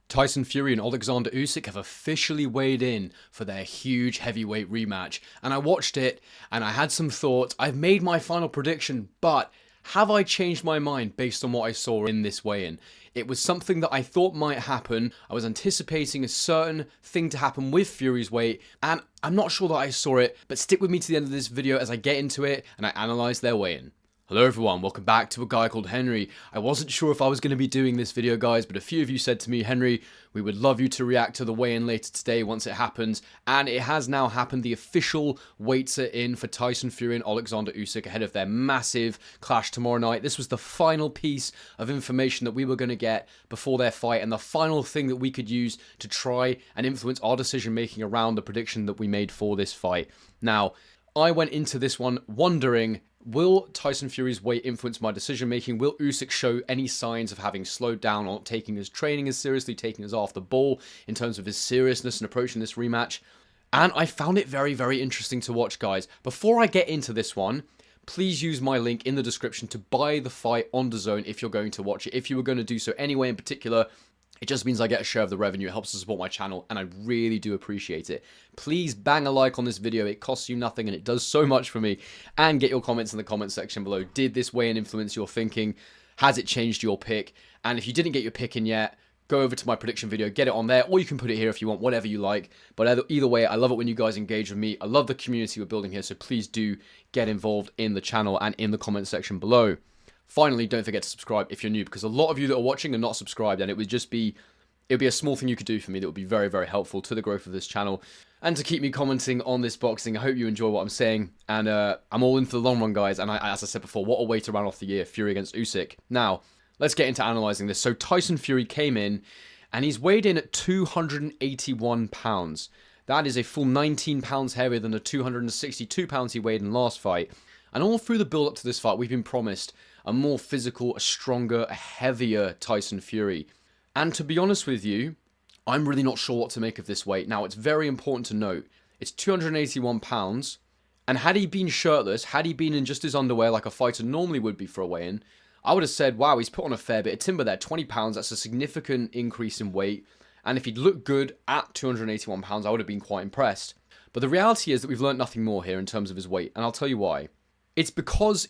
Tyson Fury and Oleksandr Usyk have officially weighed in for their huge heavyweight rematch. And I watched it and I had some thoughts. I've made my final prediction, but have I changed my mind based on what I saw in this weigh-in? It was something that I thought might happen. I was anticipating a certain thing to happen with Fury's weight, and I'm not sure that I saw it, but stick with me to the end of this video as I get into it and I analyse their weigh-in. Hello everyone, welcome back to A Guy Called Henry. I wasn't sure if I was going to be doing this video, guys, but a few of you said to me, Henry, we would love you to react to the weigh-in later today once it happens, and it has now happened. The official weights are in for Tyson Fury and Oleksandr Usyk ahead of their massive clash tomorrow night. This was the final piece of information that we were going to get before their fight, and the final thing that we could use to try and influence our decision-making around the prediction that we made for this fight. Now, I went into this one wondering, will Tyson Fury's weight influence my decision-making? Will Usyk show any signs of having slowed down or taking his training as seriously, taking his eye off the ball in terms of his seriousness and approaching this rematch? And I found it very, very interesting to watch, guys. Before I get into this one, please use my link in the description to buy the fight on DAZN if you're going to watch it. If you were going to do so anyway in particular, it just means I get a share of the revenue. It helps to support my channel, and I really do appreciate it. Please bang a like on this video. It costs you nothing, and it does so much for me. And get your comments in the comment section below. Did this weigh-in influence your thinking? Has it changed your pick? And if you didn't get your pick in yet, go over to my prediction video, get it on there, or you can put it here if you want, whatever you like. But either way, I love it when you guys engage with me. I love the community we're building here, so please do get involved in the channel and in the comment section below. Finally, don't forget to subscribe if you're new, because a lot of you that are watching are not subscribed, and it would be a small thing you could do for me that would be very, very helpful to the growth of this channel and to keep me commenting on this boxing. I hope you enjoy what I'm saying, and I'm all in for the long run, guys. And as I said before, what a way to round off the year, Fury against Usyk. Now, let's get into analysing this. So Tyson Fury came in, and he's weighed in at 281 pounds. That is a full 19 pounds heavier than the 262 pounds he weighed in the last fight. And all through the build-up to this fight, we've been promised a more physical, a stronger, a heavier Tyson Fury. And to be honest with you, I'm really not sure what to make of this weight. Now, it's very important to note, it's 281 pounds, and had he been shirtless, had he been in just his underwear like a fighter normally would be for a weigh-in, I would have said, wow, he's put on a fair bit of timber there. 20 pounds, that's a significant increase in weight. And if he'd looked good at 281 pounds, I would have been quite impressed. But the reality is that we've learnt nothing more here in terms of his weight, and I'll tell you why. It's because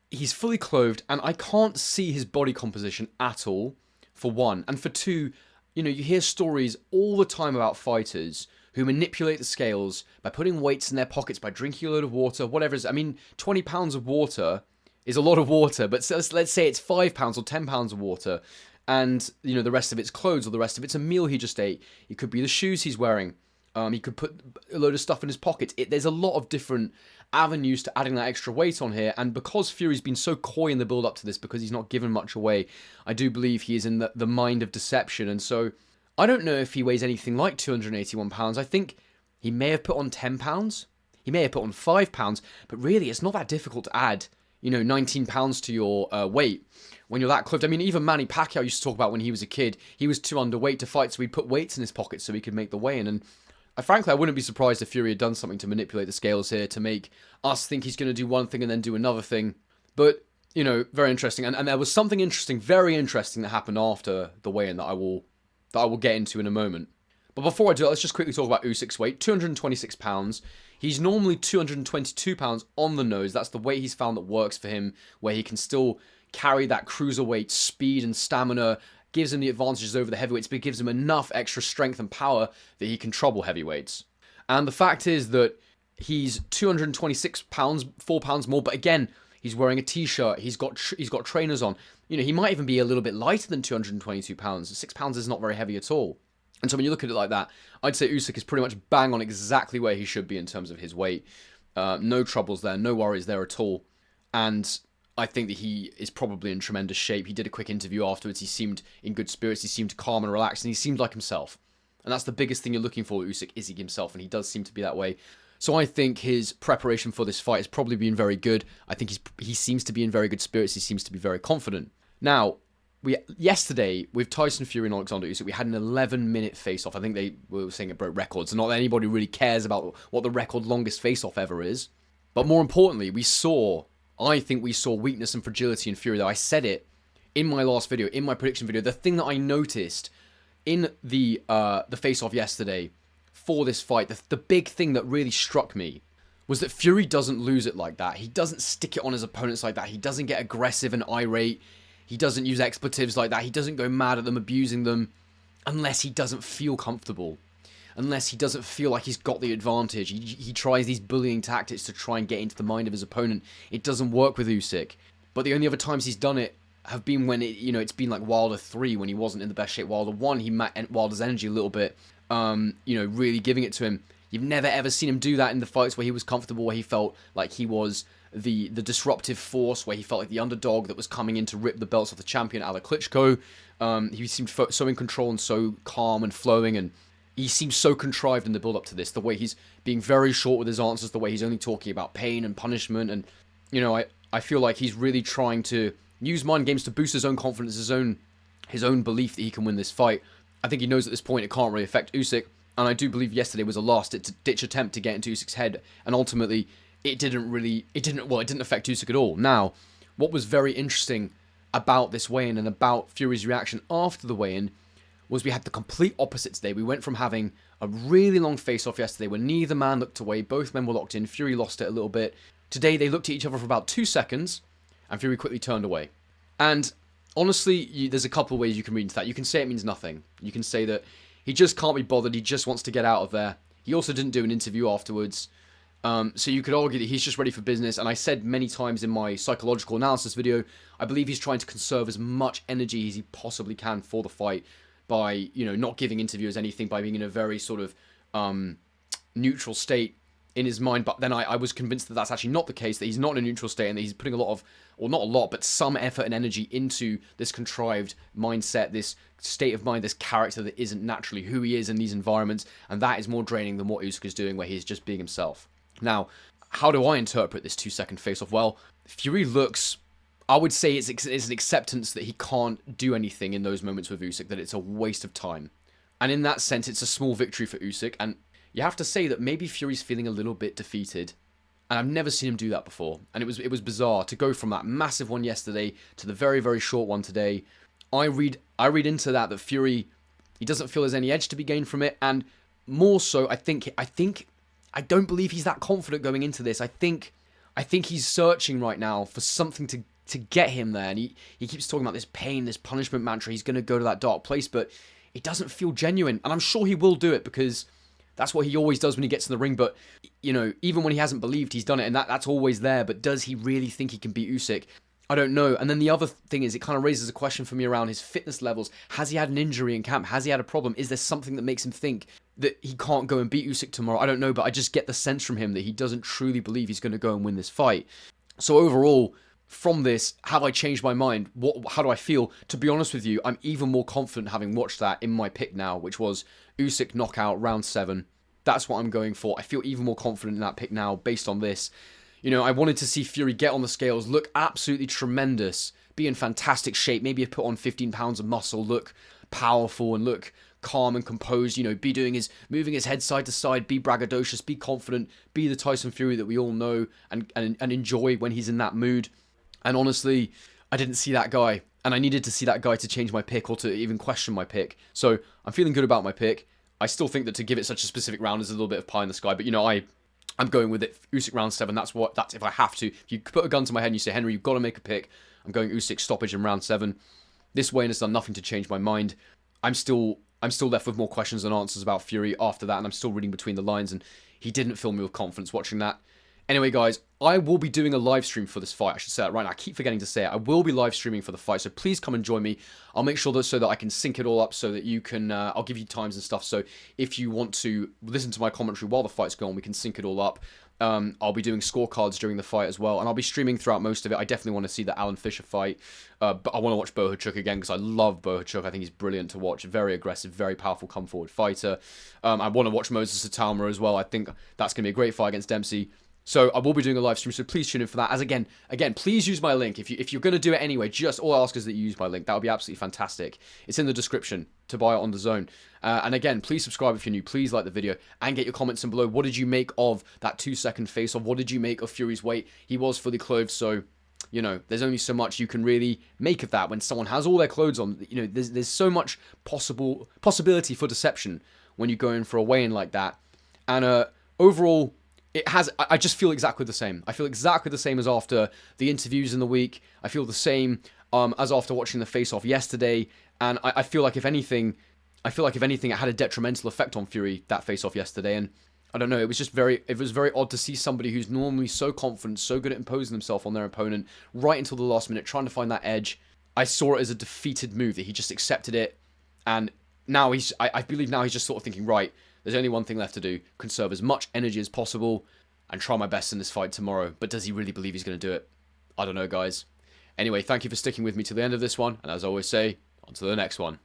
he's fully clothed, and I can't see his body composition at all, for one. And for two, you know, you hear stories all the time about fighters who manipulate the scales by putting weights in their pockets, by drinking a load of water, whatever it is. I mean, 20 pounds of water is a lot of water, but let's say it's 5 pounds or 10 pounds of water, and, you know, the rest of it's clothes, or the rest of it's a meal he just ate. It could be the shoes he's wearing. He could put a load of stuff in his pockets. There's a lot of different avenues to adding that extra weight on here, and because Fury's been so coy in the build-up to this, because he's not given much away, I do believe he is in the mind of deception, and so I don't know if he weighs anything like 281 pounds. I think he may have put on 10 pounds. He may have put on 5 pounds, but really, it's not that difficult to add, you know, 19 pounds to your weight when you're that clothed. I mean, even Manny Pacquiao used to talk about when he was a kid, he was too underweight to fight, so he put weights in his pockets so he could make the weigh-in, and frankly, I wouldn't be surprised if Fury had done something to manipulate the scales here to make us think he's going to do one thing and then do another thing. But, you know, very interesting. And there was something interesting, very interesting that happened after the weigh-in that I will get into in a moment. But before I do that, let's just quickly talk about Usyk's weight. 226 pounds. He's normally 222 pounds on the nose. That's the weight he's found that works for him, where he can still carry that cruiserweight speed and stamina, gives him the advantages over the heavyweights, but gives him enough extra strength and power that he can trouble heavyweights. And the fact is that he's 226 pounds, 4 pounds more, but again, he's wearing a t-shirt, he's got trainers on. You know, he might even be a little bit lighter than 222 pounds. 6 pounds is not very heavy at all. And so when you look at it like that, I'd say Usyk is pretty much bang on exactly where he should be in terms of his weight. No troubles there, no worries there at all. And I think that he is probably in tremendous shape. He did a quick interview afterwards. He seemed in good spirits. He seemed calm and relaxed, and he seemed like himself. And that's the biggest thing you're looking for with Usyk, is he himself, and he does seem to be that way. So I think his preparation for this fight has probably been very good. I think he seems to be in very good spirits. He seems to be very confident. Now, yesterday, with Tyson Fury and Oleksandr Usyk, we had an 11-minute face-off. I think they were saying it broke records. Not that anybody really cares about what the record longest face-off ever is. But more importantly, I think we saw weakness and fragility in Fury, though. I said it in my last video, in my prediction video. The thing that I noticed in the face-off yesterday for this fight, the big thing that really struck me was that Fury doesn't lose it like that. He doesn't stick it on his opponents like that. He doesn't get aggressive and irate. He doesn't use expletives like that. He doesn't go mad at them, abusing them, unless he doesn't feel comfortable. Unless he doesn't feel like he's got the advantage. He tries these bullying tactics to try and get into the mind of his opponent. It doesn't work with Usyk. But the only other times he's done it have been when it's been like Wilder 3, when he wasn't in the best shape. Wilder 1, he met Wilder's energy a little bit, really giving it to him. You've never ever seen him do that in the fights where he was comfortable, where he felt like he was the disruptive force, where he felt like the underdog that was coming in to rip the belts off the champion, Alex Klitschko. He seemed so in control and so calm and flowing, and he seems so contrived in the build-up to this. The way he's being very short with his answers, the way he's only talking about pain and punishment, and I feel like he's really trying to use mind games to boost his own confidence, his own belief that he can win this fight. I think he knows at this point it can't really affect Usyk, and I do believe yesterday was a last-ditch attempt to get into Usyk's head, and ultimately it didn't affect Usyk at all. Now, what was very interesting about this weigh-in and about Fury's reaction after the weigh-in was we had the complete opposite today. We went from having a really long face-off yesterday where neither man looked away, both men were locked in, Fury lost it a little bit. Today they looked at each other for about 2 seconds, and Fury quickly turned away. And honestly, there's a couple of ways you can read into that. You can say it means nothing. You can say that he just can't be bothered, he just wants to get out of there. He also didn't do an interview afterwards. So you could argue that he's just ready for business, and I said many times in my psychological analysis video, I believe he's trying to conserve as much energy as he possibly can for the fight by, not giving interviews anything, by being in a very sort of neutral state in his mind. But then I was convinced that that's actually not the case, that he's not in a neutral state and that he's putting a lot of, or not a lot, but some effort and energy into this contrived mindset, this state of mind, this character that isn't naturally who he is in these environments, and that is more draining than what Usyk is doing, where he's just being himself. Now, how do I interpret this 2-second face-off? Well, Fury looks, I would say it's an acceptance that he can't do anything in those moments with Usyk, that it's a waste of time. And in that sense, it's a small victory for Usyk, and you have to say that maybe Fury's feeling a little bit defeated. And I've never seen him do that before. And it was bizarre to go from that massive one yesterday to the very, very short one today. I read into that Fury, he doesn't feel there's any edge to be gained from it. And more so, I don't believe he's that confident going into this. I think he's searching right now for something to get him there. And he keeps talking about this pain, this punishment mantra. He's going to go to that dark place, but it doesn't feel genuine. And I'm sure he will do it because that's what he always does when he gets in the ring. But, even when he hasn't believed, he's done it, and that's always there. But does he really think he can beat Usyk? I don't know. And then the other thing is, it kind of raises a question for me around his fitness levels. Has he had an injury in camp? Has he had a problem? Is there something that makes him think that he can't go and beat Usyk tomorrow? I don't know, but I just get the sense from him that he doesn't truly believe he's going to go and win this fight. So overall, from this, have I changed my mind? How do I feel? To be honest with you, I'm even more confident having watched that in my pick now, which was Usyk knockout, round 7. That's what I'm going for. I feel even more confident in that pick now based on this. I wanted to see Fury get on the scales, look absolutely tremendous, be in fantastic shape, maybe have put on 15 pounds of muscle, look powerful and look calm and composed, be moving his head side to side, be braggadocious, be confident, be the Tyson Fury that we all know and enjoy when he's in that mood. And honestly, I didn't see that guy, and I needed to see that guy to change my pick or to even question my pick. So I'm feeling good about my pick. I still think that to give it such a specific round is a little bit of pie in the sky, but I'm going with it. Usyk round 7. That's if I have to. If you put a gun to my head and you say, Henry, you've got to make a pick, I'm going Usyk stoppage in round 7. This weigh-in has done nothing to change my mind. I'm still left with more questions than answers about Fury after that, and I'm still reading between the lines, and he didn't fill me with confidence watching that. Anyway, guys, I will be doing a live stream for this fight. I should say that right now. I keep forgetting to say it. I will be live streaming for the fight, so please come and join me. I'll make sure so that I can sync it all up so that you can... I'll give you times and stuff, so if you want to listen to my commentary while the fight's going on, we can sync it all up. I'll be doing scorecards during the fight as well, and I'll be streaming throughout most of it. I definitely want to see the Alan Fisher fight, but I want to watch Bohachuk again because I love Bohachuk. I think he's brilliant to watch. Very aggressive, very powerful come-forward fighter. I want to watch Moses Satama as well. I think that's going to be a great fight against Dempsey. So I will be doing a live stream, so please tune in for that. As again, please use my link. If you're going to do it anyway, just all I ask is that you use my link. That would be absolutely fantastic. It's in the description to buy it on DAZN. And again, please subscribe if you're new. Please like the video and get your comments in below. What did you make of that 2-second face-off? What did you make of Fury's weight? He was fully clothed, so you know, there's only so much you can really make of that when someone has all their clothes on. You know, there's so much possibility for deception when you go in for a weigh-in like that. And overall, I just feel exactly the same. I feel exactly the same as after the interviews in the week. I feel the same as after watching the face-off yesterday. And I feel like if anything, it had a detrimental effect on Fury, that face-off yesterday. And I don't know, it was very odd to see somebody who's normally so confident, so good at imposing himself on their opponent, right until the last minute, trying to find that edge. I saw it as a defeated move, that he just accepted it. And now I believe now he's just sort of thinking, right, there's only one thing left to do, conserve as much energy as possible and try my best in this fight tomorrow. But does he really believe he's going to do it? I don't know, guys. Anyway, thank you for sticking with me to the end of this one. And as I always say, on to the next one.